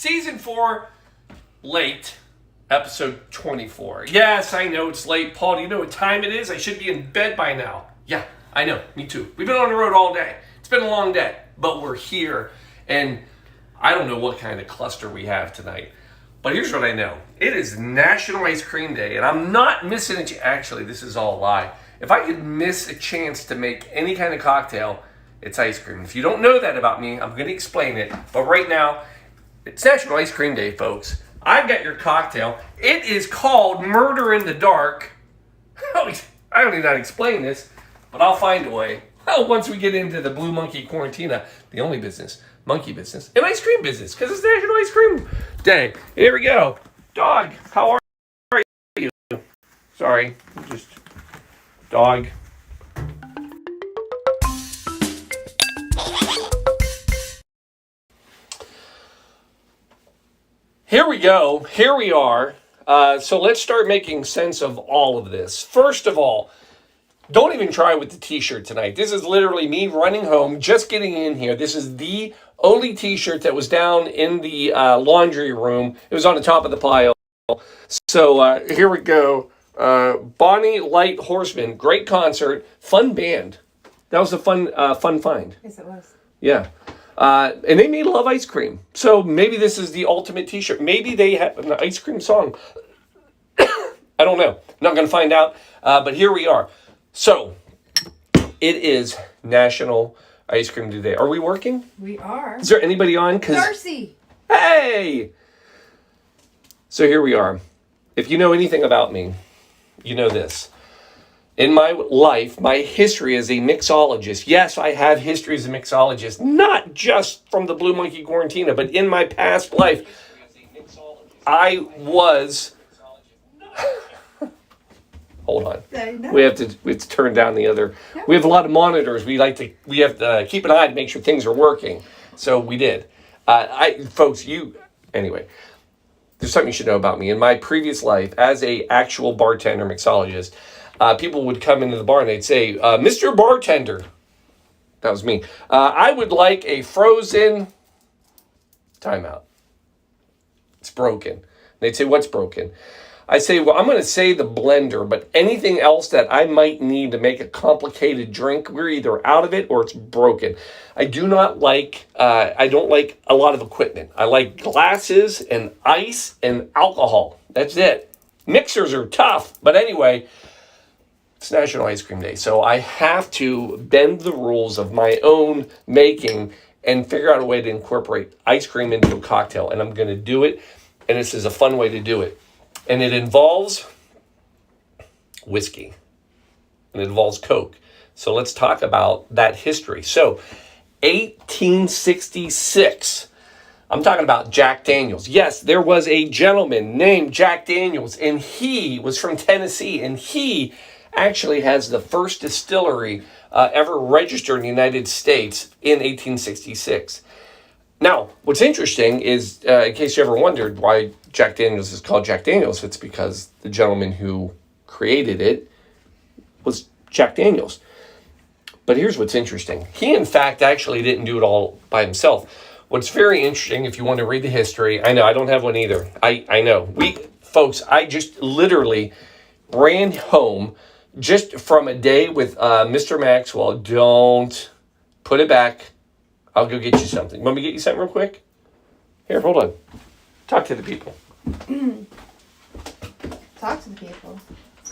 Season 4, late, episode 24. Yes, I know it's late. Paul, do you know what time it is? I should be in bed by now. Yeah, I know. Me too. We've been on the road all day. It's been a long day, but we're here. And I don't know what kind of cluster we have tonight. But here's what I know. It is National Ice Cream Day, and I'm not missing it. Actually, this is all a lie. If I could miss a chance to make any kind of cocktail, it's ice cream. If you don't know that about me, I'm going to explain it. But right now, it's National Ice Cream Day, folks. I've got your cocktail. It is called Murder in the Dark. I don't need to explain this, but I'll find a way. Well, once we get into the Blue Monkey Quarantina, the only business, monkey business, and ice cream business, because it's National Ice Cream Day. Here we go. Dog, how are you? Sorry, just dog. Here we go. Here we are. So let's start making sense of all of this. First of all, don't even try with the t-shirt tonight. This is literally me running home, just getting in here. This is the only t-shirt that was down in the laundry room. It was on the top of the pile. So here we go. Bonnie Light Horseman, great concert, fun band. That was a fun find. Yes, it was. Yeah. And they made Love Ice Cream. So maybe this is the ultimate t-shirt. Maybe they have an ice cream song. I don't know. Not going to find out. But here we are. So it is National Ice Cream Day. Are we working? We are. Is there anybody on? Darcy. Hey! So here we are. If you know anything about me, you know this. In my life, my history as a mixologist, yes, I have history as a mixologist, not just from the Blue Monkey Quarantina, but in my past life, I was... Hold on. We have to turn down the other... Yep. We have a lot of monitors. We have to keep an eye to make sure things are working. So we did. Anyway, there's something you should know about me. In my previous life, as a actual bartender mixologist, people would come into the bar and they'd say, Mr. Bartender, that was me, I would like a frozen timeout. It's broken. They'd say, what's broken? I say, well, I'm going to say the blender, but anything else that I might need to make a complicated drink, we're either out of it or it's broken. I don't like a lot of equipment. I like glasses and ice and alcohol. That's it. Mixers are tough, but anyway, it's National Ice Cream Day, so I have to bend the rules of my own making and figure out a way to incorporate ice cream into a cocktail, and I'm going to do it, and this is a fun way to do it. And it involves whiskey, and it involves Coke. So let's talk about that history. So 1866, I'm talking about Jack Daniels. Yes, there was a gentleman named Jack Daniels, and he was from Tennessee, and he actually has the first distillery ever registered in the United States in 1866. Now, what's interesting is, in case you ever wondered why Jack Daniels is called Jack Daniels, it's because the gentleman who created it was Jack Daniels. But here's what's interesting. He, in fact, actually didn't do it all by himself. What's very interesting, if you want to read the history, I know, I don't have one either. I know. I just literally ran home just from a day with Mr. Maxwell. Don't put it back. I'll go get you something. Want me to get you something real quick? Here, hold on. Talk to the people. Talk to the people.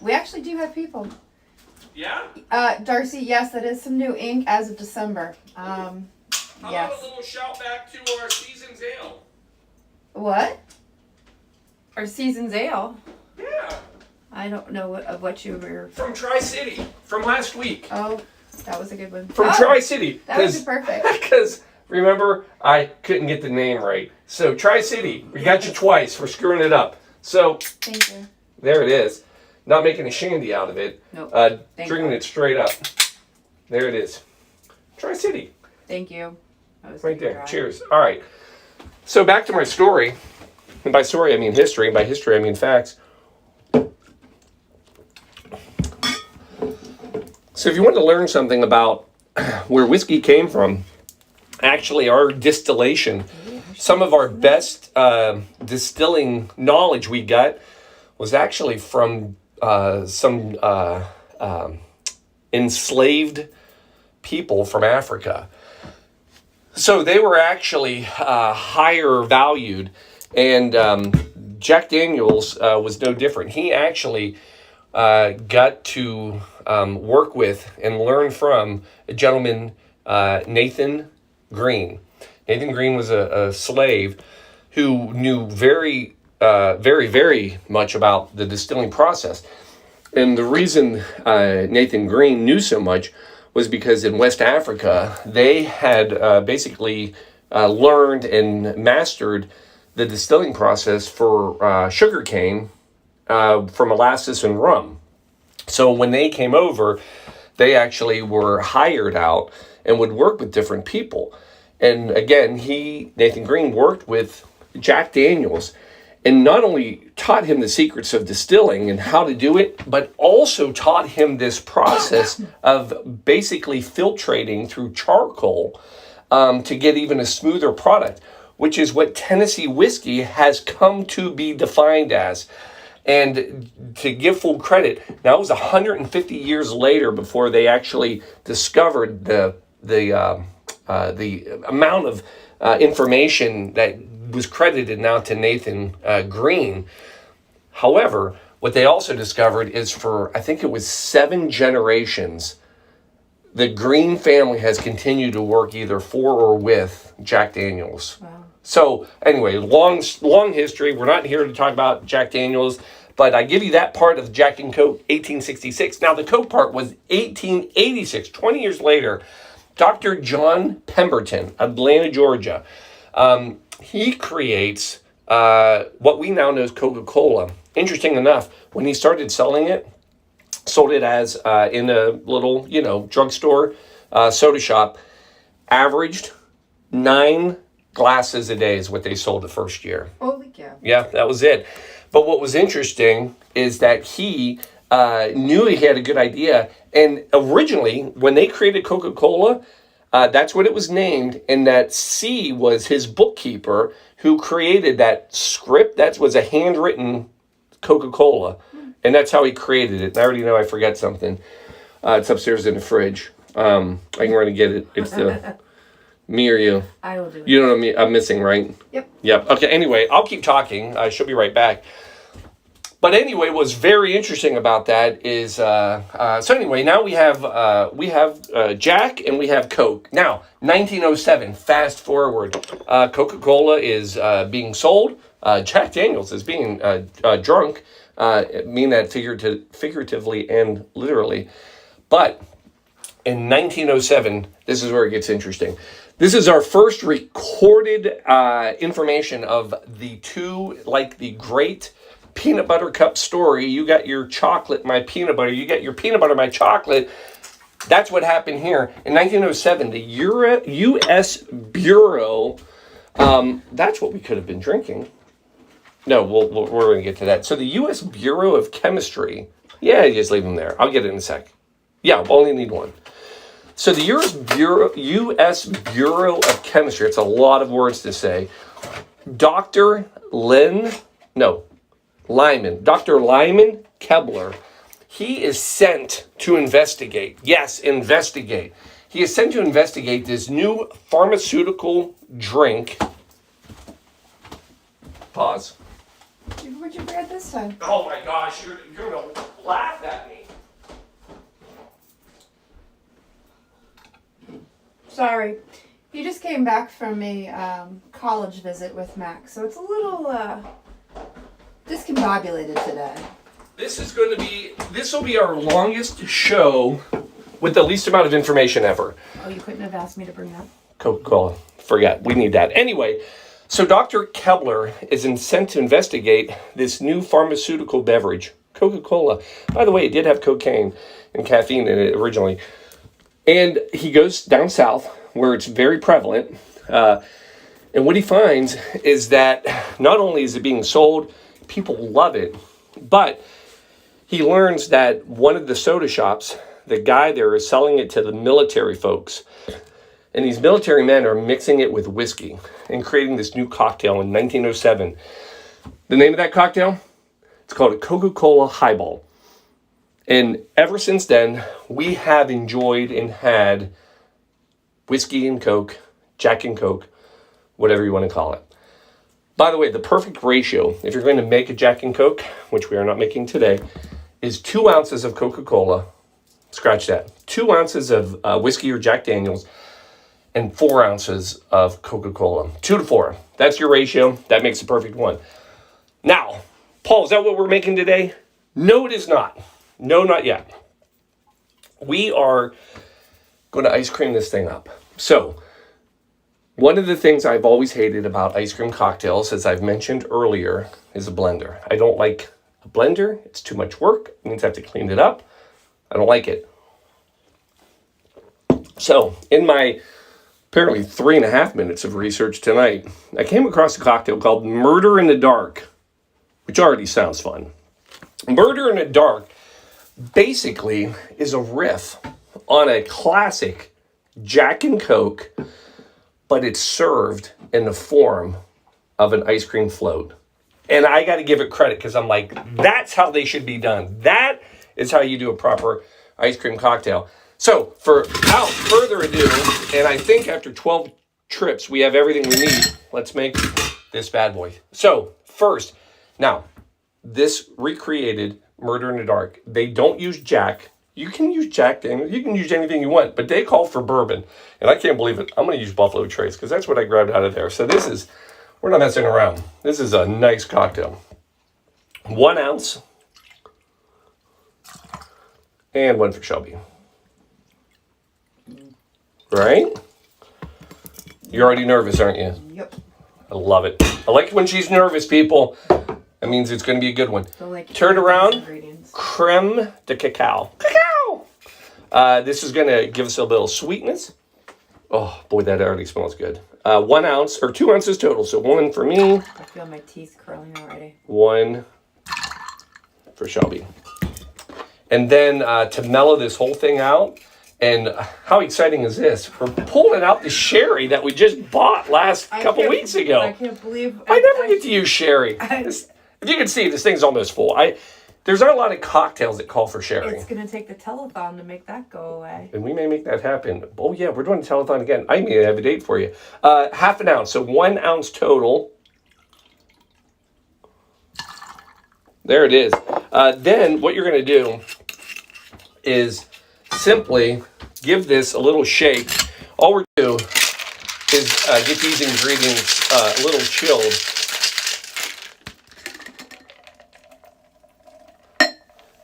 We actually do have people. Yeah? Darcy, yes, that is some new ink as of December. How yes. about a little shout back to our Season's Ale? What? Our Season's Ale? Yeah. I don't know what you were... From Tri-City, from last week. Oh, that was a good one. From Tri-City. That was perfect. Because, remember, I couldn't get the name right. So, Tri-City, we got you twice for screwing it up. So, thank you. There it is. Not making a shandy out of it. Nope. Drinking it straight up. There it is. Tri-City. Thank you. Right there. Dry. Cheers. All right. So, back to my story. And by story, I mean history. And by history, I mean facts. So if you want to learn something about where whiskey came from, actually our distillation some of our best distilling knowledge we got was actually from some enslaved people from Africa. So they were actually higher valued, and Jack Daniels was no different. He actually got to work with and learn from a gentleman, Nathan Green. Nathan Green was a slave who knew very, very much about the distilling process. And the reason Nathan Green knew so much was because in West Africa, they had basically learned and mastered the distilling process for sugarcane from molasses and rum. So when they came over, they actually were hired out and would work with different people. And again, Nathan Green, worked with Jack Daniels and not only taught him the secrets of distilling and how to do it, but also taught him this process of basically filtrating through charcoal to get even a smoother product, which is what Tennessee whiskey has come to be defined as. And to give full credit, now it was 150 years later before they actually discovered the amount of information that was credited now to Nathan Green. However, what they also discovered is for, I think it was 7 generations, the Green family has continued to work either for or with Jack Daniels. Wow. So anyway, long history. We're not here to talk about Jack Daniels, but I give you that part of Jack and Coke, 1866. Now the Coke part was 1886, 20 years later. Dr. John Pemberton, Atlanta, Georgia. He creates what we now know as Coca Cola. Interesting enough, when he started selling it, sold it as in a little, drugstore soda shop, averaged 9 glasses a day is what they sold the first year. Holy cow. Yeah, that was it. But what was interesting is that he knew he had a good idea. And originally, when they created Coca Cola, that's what it was named. And that C was his bookkeeper who created that script. That was a handwritten Coca Cola. And that's how he created it. And I already know I forgot something. It's upstairs in the fridge. I can run and get it. It's the... Me or you? I will do it. You know what I'm missing, right? Yep. Okay, anyway, I'll keep talking. I should be right back. But anyway, what's very interesting about that is, so anyway, now we have Jack and we have Coke. Now, 1907, fast forward. Coca-Cola is being sold. Jack Daniels is being drunk. Mean that figuratively and literally. But in 1907, this is where it gets interesting. This is our first recorded information of the two, like the great peanut butter cup story. You got your chocolate, my peanut butter. You got your peanut butter, my chocolate. That's what happened here. In 1907, the U.S. Bureau, that's what we could have been drinking. No, we're going to get to that. So the U.S. Bureau of Chemistry, yeah, just leave them there. I'll get it in a sec. Yeah, we'll only need one. So the U.S. Bureau of Chemistry, it's a lot of words to say. Dr. Lyman Kebler, he is sent to investigate. Yes, investigate. He is sent to investigate this new pharmaceutical drink. Pause. Where'd you grab this time? Oh my gosh, you're going to laugh at me. Sorry. He just came back from a college visit with Max, so it's a little discombobulated today. This will be our longest show with the least amount of information ever. Oh, you couldn't have asked me to bring that? Coca-Cola. Forget. We need that. Anyway, so Dr. Kebler is sent to investigate this new pharmaceutical beverage, Coca-Cola. By the way, it did have cocaine and caffeine in it originally. And he goes down south where it's very prevalent. And what he finds is that not only is it being sold, people love it, but he learns that one of the soda shops, the guy there is selling it to the military folks. And these military men are mixing it with whiskey and creating this new cocktail in 1907. The name of that cocktail? It's called a Coca Cola Highball. And ever since then, we have enjoyed and had whiskey and Coke, Jack and Coke, whatever you want to call it. By the way, the perfect ratio, if you're going to make a Jack and Coke, which we are not making today, is 2 ounces of Coca-Cola. Scratch that. 2 ounces of whiskey or Jack Daniels and 4 ounces of Coca-Cola. 2 to 4. That's your ratio. That makes the perfect one. Now, Paul, is that what we're making today? No, it is not. No, not yet. We are going to ice cream this thing up. So, one of the things I've always hated about ice cream cocktails, as I've mentioned earlier, is a blender. I don't like a blender. It's too much work. It means I have to clean it up. I don't like it. So, in my apparently 3.5 minutes of research tonight, I came across a cocktail called Murder in the Dark, which already sounds fun. Murder in the Dark basically is a riff on a classic Jack and Coke, but it's served in the form of an ice cream float. And I got to give it credit because I'm like, that's how they should be done. That is how you do a proper ice cream cocktail. So, without further ado, and I think after 12 trips, we have everything we need. Let's make this bad boy. So, first, now, this recreated Murder in the Dark. They don't use Jack. You can use Jack Daniels. You can use anything you want, but they call for bourbon. And I can't believe it. I'm going to use Buffalo Trace because that's what I grabbed out of there. So we're not messing around. This is a nice cocktail. 1 ounce. And 1 for Shelby. Right? You're already nervous, aren't you? Yep. I love it. I like it when she's nervous, people. That means it's going to be a good one. Turn around. Creme de Cacao. This is going to give us a little sweetness. Oh, boy, that already smells good. 1 ounce, or 2 ounces total. So 1 for me. I feel my teeth curling already. 1 for Shelby. And then to mellow this whole thing out, and how exciting is this? We're pulling out the sherry that we just bought couple weeks ago. I can't believe... I never get to use sherry. If you can see, this thing's almost full. There's not a lot of cocktails that call for sherry. It's going to take the telethon to make that go away. And we may make that happen. Oh, yeah, we're doing a telethon again. I may have a date for you. 1/2 ounce, so 1 ounce total. There it is. Then what you're going to do is simply give this a little shake. All we're going to do is get these ingredients a little chilled.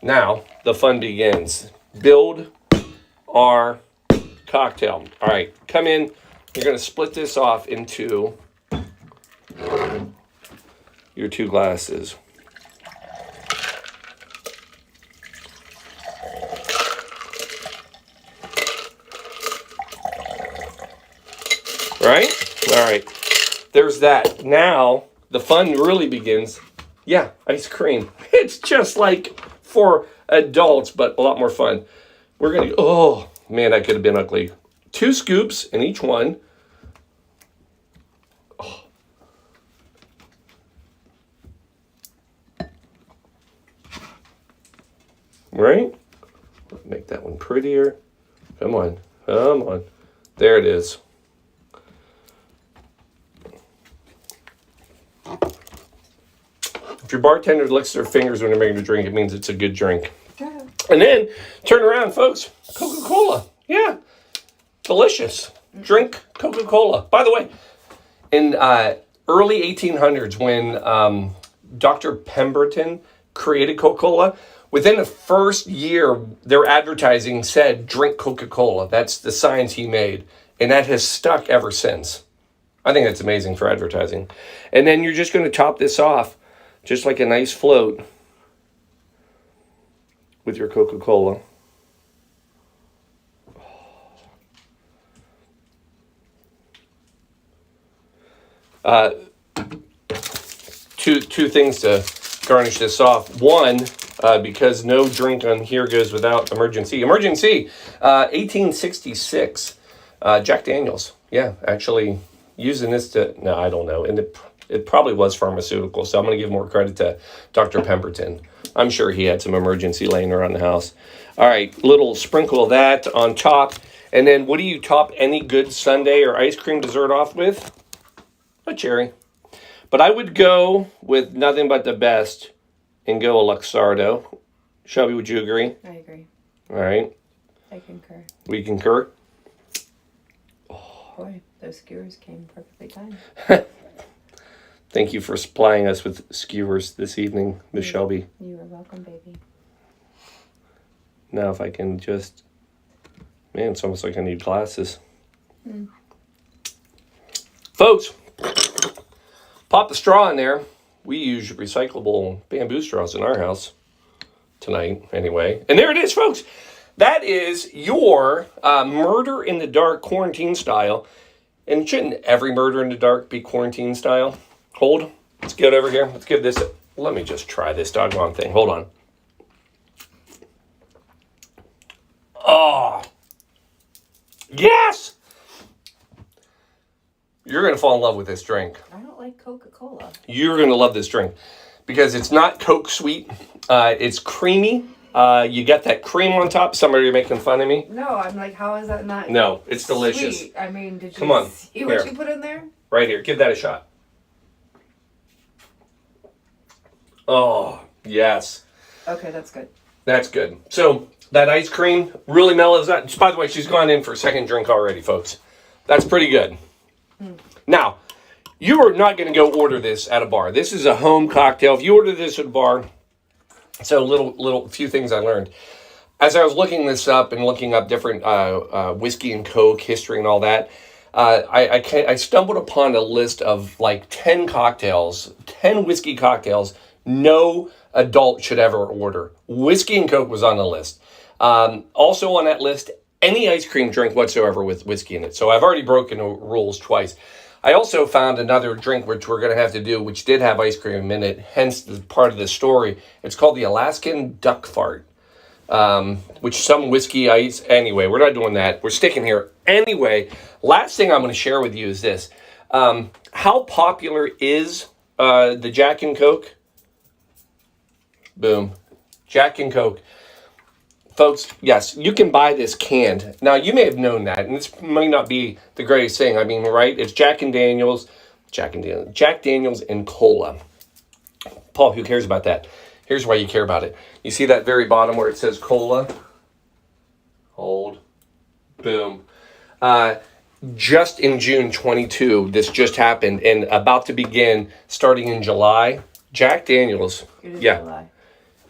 Now, the fun begins. Build our cocktail. All right, come in. You're going to split this off into your 2 glasses. Right? All right. There's that. Now, the fun really begins. Yeah, ice cream. It's just like for adults, but a lot more fun. We're going to, oh, man, that could have been ugly. 2 scoops in each one. Oh. Right? Make that one prettier. Come on. Come on. There it is. If your bartender licks their fingers when they're making a drink, it means it's a good drink. Yeah. And then, turn around, folks. Coca-Cola. Yeah. Delicious. Drink Coca-Cola. By the way, in early 1800s, when Dr. Pemberton created Coca-Cola, within the first year, their advertising said, drink Coca-Cola. That's the signs he made. And that has stuck ever since. I think that's amazing for advertising. And then you're just going to top this off, just like a nice float, with your Coca-Cola. Two things to garnish this off. One, because no drink on here goes without emergency. Emergency, 1866. Jack Daniels. Yeah, actually using this to, no, I don't know. And it probably was pharmaceutical, so I'm going to give more credit to Dr. Pemberton. I'm sure he had some emergency laying around the house. All right, little sprinkle of that on top. And then what do you top any good sundae or ice cream dessert off with? A cherry. But I would go with nothing but the best and go a Luxardo. Shelby, would you agree? I agree. All right. I concur. We concur? Boy, those skewers came perfectly timed. Thank you for supplying us with skewers this evening, Miss Shelby. You are welcome, baby. Now if I can just... Man, it's almost like I need glasses. Folks, pop the straw in there. We use recyclable bamboo straws in our house tonight, anyway. And there it is, folks. That is your murder in the dark quarantine style. And shouldn't every murder in the dark be quarantine style? Hold. Let's get over here. Let's give this... Let me just try this doggone thing. Hold on. Oh. Yes! You're going to fall in love with this drink. I don't like Coca Cola. You're going to love this drink because it's not Coke sweet. It's creamy. You got that cream on top. Somebody making fun of me? No, I'm like, how is that not? No, it's delicious. Sweet? I mean, did you Come on. see what Here. you put in there? Right here. Give that a shot. Oh, yes. Okay, that's good. That's good. So that ice cream really mellows out. By the way, she's gone in for a second drink already, folks. That's pretty good. Now, you are not going to go order this at a bar. This is a home cocktail. If you order this at a bar, so few things I learned. As I was looking this up and looking up different whiskey and Coke history and all that, I stumbled upon a list of like 10 cocktails, 10 whiskey cocktails no adult should ever order. Whiskey and Coke was on the list. Also on that list, any ice cream drink whatsoever with whiskey in it. So I've already broken the rules twice. I also found another drink which we're going to have to do, which did have ice cream in it, hence the part of the story. It's called the Alaskan Duck Fart, which some whiskey ice. Anyway, we're not doing that. We're sticking here. Anyway, last thing I'm going to share with you is this. How popular is the Jack and Coke? Boom. Jack and Coke. Folks, yes, you can buy this canned. Now, you may have known that, and this might not be the greatest thing. I mean, right? It's Jack Daniels and cola. Paul, who cares about that? Here's why you care about it. You see that very bottom where it says cola? Hold. Boom. Just in June 22, this just happened, and about to begin starting in July. Jack Daniels. Yeah. July.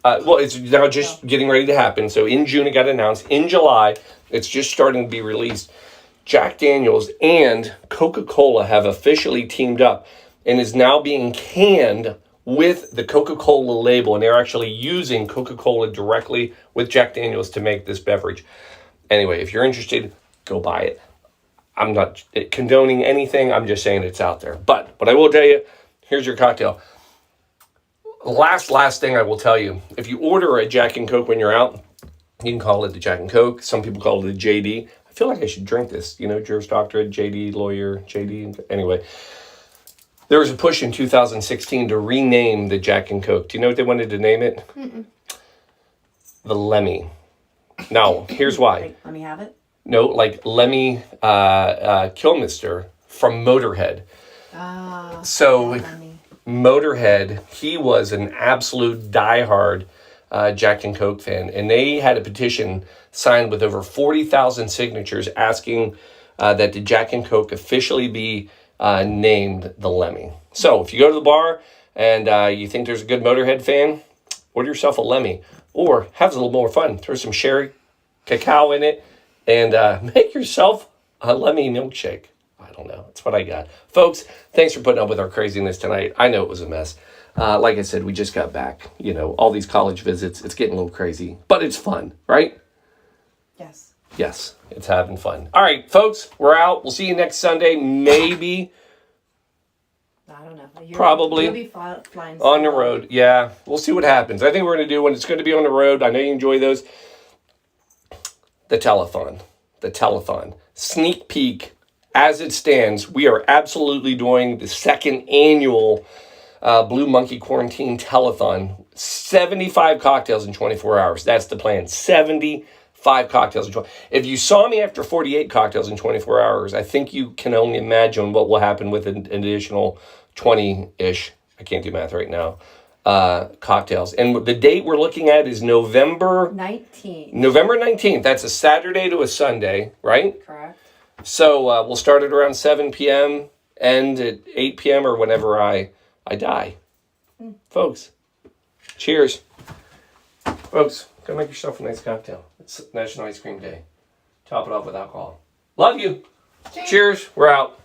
Well, it's now just getting ready to happen. So in June, it got announced. In July, it's just starting to be released. Jack Daniels and Coca Cola have officially teamed up and is now being canned with the Coca Cola label. And they're actually using Coca Cola directly with Jack Daniels to make this beverage. Anyway, if you're interested, go buy it. I'm not condoning anything. I'm just saying it's out there. But what I will tell you, here's your cocktail. Last thing I will tell you, if you order a Jack and Coke when you're out, you can call it the Jack and Coke. Some people call it a JD. I feel like I should drink this. You know, Juris Doctorate, JD, lawyer, JD. Anyway, there was a push in 2016 to rename the Jack and Coke. Do you know what they wanted to name it? The Lemmy. Now, here's why. Wait, let me have it. No, like Lemmy Kilmister from Motorhead. So... Lemmy. Motorhead, he was an absolute diehard Jack and Coke fan, and they had a petition signed with over 40,000 signatures asking that the Jack and Coke officially be named the Lemmy. So if you go to the bar and you think there's a good Motorhead fan, order yourself a Lemmy, or have a little more fun. Throw some sherry, cacao in it, and make yourself a Lemmy milkshake. I don't know. That's what I got. Folks, thanks for putting up with our craziness tonight. I know it was a mess. Like I said, we just got back. You know, all these college visits. It's getting a little crazy, but it's fun, right? Yes. Yes, it's having fun. All right, folks, we're out. We'll see you next Sunday. Maybe. I don't know. Probably. You'll be flying on the road. Yeah, we'll see what happens. I think we're going to do when it's going to be on the road. I know you enjoy those. The telethon. the telethon. Sneak peek, as it stands, we are absolutely doing the second annual Blue Monkey Quarantine Telethon. 75 cocktails in 24 hours. That's the plan. 75 cocktails in 24 hours. If you saw me after 48 cocktails in 24 hours, I think you can only imagine what will happen with an additional 20-ish, I can't do math right now, cocktails. And the date we're looking at is November 19th. November 19th. That's a Saturday to a Sunday, right? Correct. So we'll start at around 7 p.m., end at 8 p.m. or whenever I die. Folks, cheers. Folks, go make yourself a nice cocktail. It's National Ice Cream Day. Top it off with alcohol. Love you. Cheers. We're out.